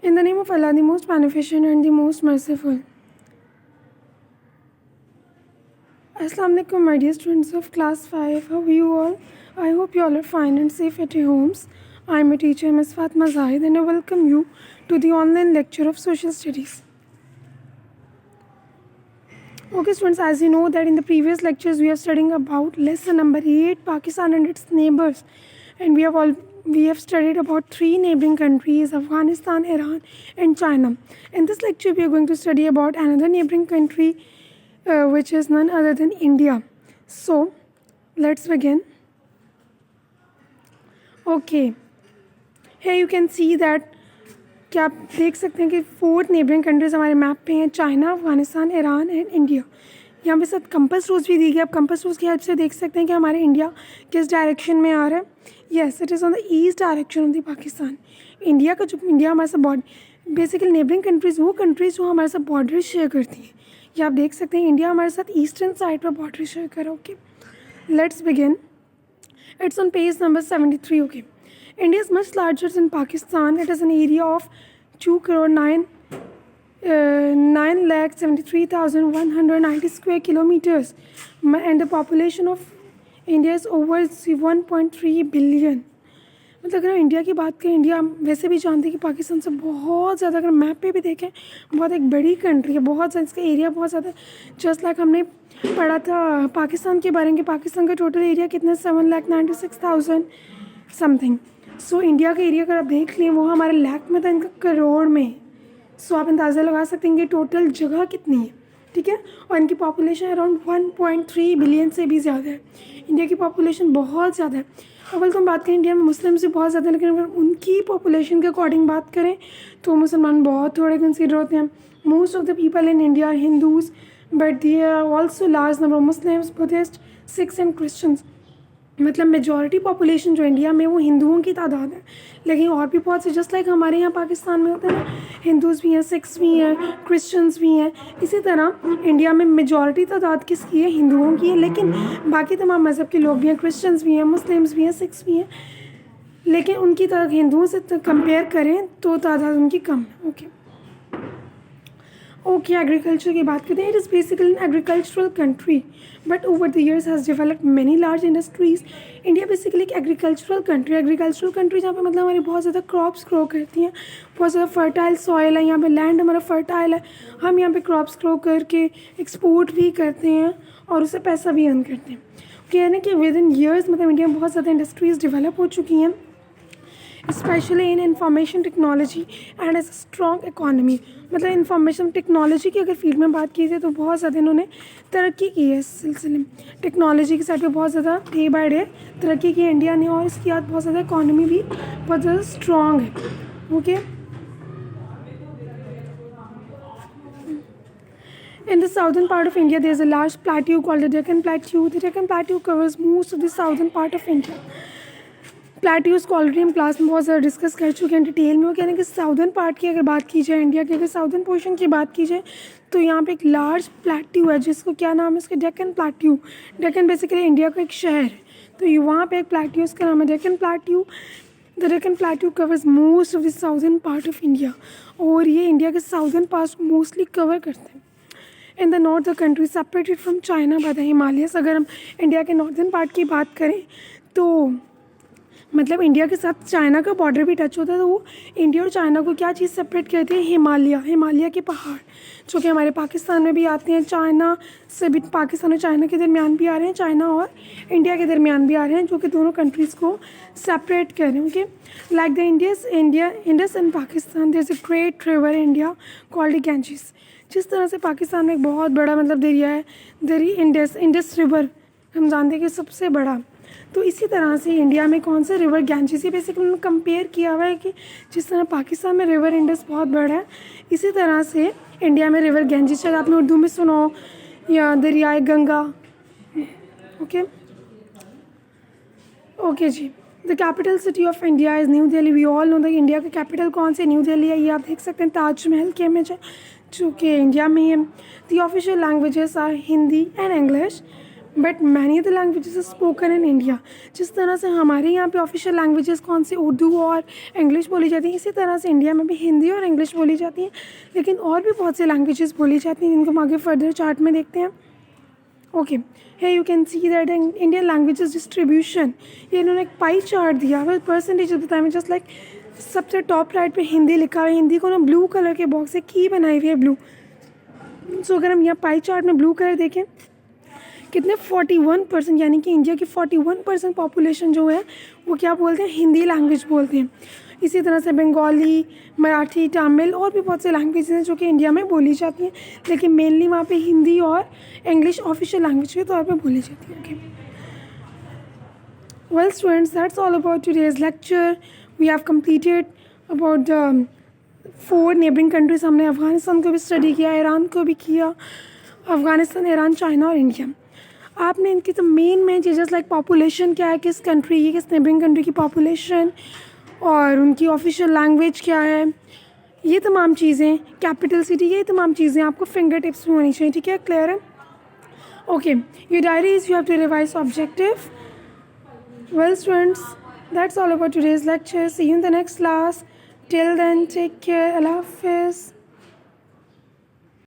In the name of Allah, the most beneficent and the most merciful. Assalamu alaikum, my dear students of class 5. How are you all? I hope you all are fine and safe at your homes. I am a teacher, Ms. Fatma Zahid, and I welcome you to the online lecture of Social Studies. Okay, students, as you know that in the previous lectures we are studying about lesson number 8, Pakistan and its neighbors, and we have studied about 3 neighboring countries, Afghanistan, Iran, and China. In this lecture, we are going to study about another neighboring country, which is none other than India. So, let's begin. Okay, here you can see that क्या आप देख सकते हैं कि 4 neighbouring countries हमारे map पे हैं, China, Afghanistan, Iran and India. यहाँ पे साथ कंपास रूल्स भी दी गई. आप कंपास रूल्स की हेल्प से देख सकते हैं कि हमारे इंडिया किस डायरेक्शन में आ रहा है. Yes, it is on the east direction of the Pakistan. India हमारे साथ बॉर्डर, बेसिकली नेबरिंग कंट्रीज़ वो कंट्रीज़ जो हमारे साथ बॉर्डर शेयर करती हैं. ये आप देख सकते हैं इंडिया हमारे साथ ईस्टर्न साइड पर बॉर्डर शेयर करा. Okay, let's begin. It's on page number 73. Okay, India is much larger than Pakistan. It has an area of 2,973,190 square kilometers, and the population of India is over 1.3 billion. मतलब अगर हम India की बात करें, India वैसे भी जानते हैं कि पाकिस्तान से बहुत ज़्यादा, अगर मैप पे भी देखें, बहुत एक बड़ी कंट्री है, बहुत ज़्यादा इसका एरिया बहुत ज़्यादा. जस्ट लाइक हमने पढ़ा था पाकिस्तान के बारे में कि पाकिस्तान का टोटल एरिया कितना, 7,96,000 समथिंग. सो इंडिया का एरिया अगर आप देख लें वो हमारे लाख में था, इनका करोड़ में. सो आप अंदाज़ा लगा सकते हैं कि टोटल जगह कितनी है. ठीक है, और इनकी पॉपुलेशन अराउंड 1.3 बिलियन से भी ज़्यादा है. इंडिया की पॉपुलेशन बहुत ज़्यादा है. अगर तो हम बात करें इंडिया में मुस्लिम्स भी बहुत ज़्यादा है, लेकिन अगर उनकी पॉपुलेशन के अकॉर्डिंग बात करें तो मुसलमान बहुत थोड़े कंसिडर होते हैं. Most of the people in India are Hindus, but there are also large number of Muslims, Buddhists, Sikhs and Christians. मतलब मेजॉरिटी पॉपुलेशन जो इंडिया में वो हिंदुओं की तादाद है, लेकिन और भी बहुत से, जस्ट लाइक हमारे यहाँ पाकिस्तान में होते हैं, हिंदूज़ भी हैं, सिख्स भी हैं, क्रिश्चियंस भी हैं. इसी तरह इंडिया में मेजॉरिटी तादाद किसकी है, हिंदुओं की है, लेकिन बाकी तमाम मज़हब के लोग भी हैं, क्रिश्चियंस भी हैं, मुस्लिम्स भी हैं, सिख्स भी हैं, लेकिन उनकी हिंदुओं से कंपेयर करें तो तादाद उनकी कम है. ओके, एग्रीकल्चर की बात करते हैं. It is basically an agricultural country, but over the years has developed many large industries. India basically एक एग्रीकल्चरल कंट्री जहाँ पे मतलब हमारी बहुत ज़्यादा क्रॉप्स ग्रो करती हैं, बहुत ज़्यादा फर्टाइल सॉइल है, यहाँ पे लैंड हमारा फर्टाइल है, हम यहाँ पे क्रॉप्स ग्रो करके एक्सपोर्ट भी करते हैं और उससे पैसा भी अर्न करते हैं. कह रहे हैं कि विद इन ईयर्स मतलब इंडिया में बहुत ज़्यादा इंडस्ट्रीज़ डेवलप हो चुकी हैं, specially in information technology and as strong economy. मतलब इंफॉर्मेशन टेक्नोलॉजी की अगर फील्ड में बात की जाए तो बहुत ज़्यादा इन्होंने तरक्की की है. इस सिलसिले में टेक्नोलॉजी के साइड पे बहुत ज़्यादा डे बाय डे तरक्की की इंडिया ने, और इसके बाद बहुत ज़्यादा इकॉनमी भी बहुत ज़्यादा स्ट्रॉन्ग है. Okay, in the southern part of India there is a large plateau called the Deccan Plateau. The Deccan Plateau covers most of the southern part of India. Plateaus को ऑलरेडी हम class में बहुत ज़्यादा discuss कर चुके हैं detail में. वो कह रहे हैं कि साउदर्न पार्ट की अगर बात की जाए, इंडिया के अगर साउदर्न पोर्शन की बात की जाए, तो यहाँ पे एक लार्ज प्लेट्यू है जिसको क्या नाम है इसका, Deccan plateau. Deccan basically India का एक शहर है, तो ये वहाँ पे एक प्लेट्यू, उसका नाम है Deccan plateau. The Deccan plateau covers most of the southern part of India, और ये इंडिया के साउदर्न पार्ट मोस्टली कवर करते हैं. In the north the country separated from China by the Himalayas. अगर हम इंडिया के नॉर्दर्न पार्ट की बात करें तो मतलब इंडिया के साथ चाइना का बॉर्डर भी टच होता है, तो वो इंडिया और चाइना को क्या चीज़ सेपरेट करती है, हिमालय के पहाड़, जो कि हमारे पाकिस्तान में भी आते हैं. चाइना से भी, पाकिस्तान और चाइना के दरमियान भी आ रहे हैं, चाइना और इंडिया के दरमियान भी आ रहे हैं, जो कि दोनों कंट्रीज़ को सेपरेट कर रहे हैं. Okay, like the Indus and Pakistan there is a great river India called Ganges. जिस तरह से पाकिस्तान में एक बहुत बड़ा मतलब दरिया है, इंडस रिवर हम जानते हैं कि सबसे बड़ा, तो इसी तरह से इंडिया में कौन सा रिवर गैंजेस, ये बेसिकली उन्होंने कंपेयर किया हुआ है कि जिस तरह पाकिस्तान में रिवर इंडस बहुत बड़ा है, इसी तरह से इंडिया में रिवर गैंजेस, शायद आपने उर्दू में सुना हो, या दरियाए Ganga. Okay ji. The capital city of India is New Delhi. We all know the India का कैपिटल कौन से, न्यू दिल्ली है. ये आप देख सकते हैं ताजमहल की इमेज है जो कि इंडिया में है. The official languages are Hindi and English. But many the languages spoken in India. जिस तरह से हमारे यहाँ पे ऑफिशियल लैंग्वेजेस कौन सी उर्दू और इंग्लिश बोली जाती हैं, इसी तरह से इंडिया में भी हिंदी और इंग्लिश बोली जाती हैं, लेकिन और भी बहुत सी लैंग्वेजेस बोली जाती हैं जिनको हम आगे फर्दर चार्ट में देखते हैं। Okay, here you can see that in Indian languages distribution, ये इन्होंने एक पाई चार्ट दिया हुआ है, परसेंटेज बताया हुआ, जस्ट लाइक सबसे टॉप राइट पे हिंदी लिखा हुआ है, हिंदी को ना ब्लू कलर के बॉक्स से की बनाई हुई है ब्लू। सो अगर हम यहाँ पाई चार्ट में ब्लू कलर देखें, कितने 41%, यानी कि इंडिया की 41% पॉपुलेशन जो है वो क्या बोलते हैं, हिंदी लैंग्वेज बोलते हैं। इसी तरह से बंगाली, मराठी, तमिल और भी बहुत से लैंग्वेज हैं जो कि इंडिया में बोली जाती हैं, लेकिन मेनली वहाँ पे हिंदी और इंग्लिश ऑफिशियल लैंग्वेज के तौर पे बोली जाती है। Okay, well students, that's all about today's lecture. We have completed about 4 neighbouring countries. हमने अफ़गानिस्तान को भी स्टडी किया, ईरान को भी किया, अफ़गानिस्तान, ईरान, चाइना और इंडिया। आपने इनकी तो मेन चीज़ें लाइक पॉपुलेशन क्या है, किस कंट्री की, किस नेबरिंग कंट्री की पॉपुलेशन, और उनकी ऑफिशियल लैंग्वेज क्या है, ये तमाम चीज़ें, कैपिटल सिटी, ये तमाम चीज़ें आपको फिंगर टिप्स में होनी चाहिए। ठीक है, क्लियर है? Okay, your diary is you have to revise objective. Well students, that's all about today's lecture. See you in the next class. Till then take care, अल्लाह हाफिज़।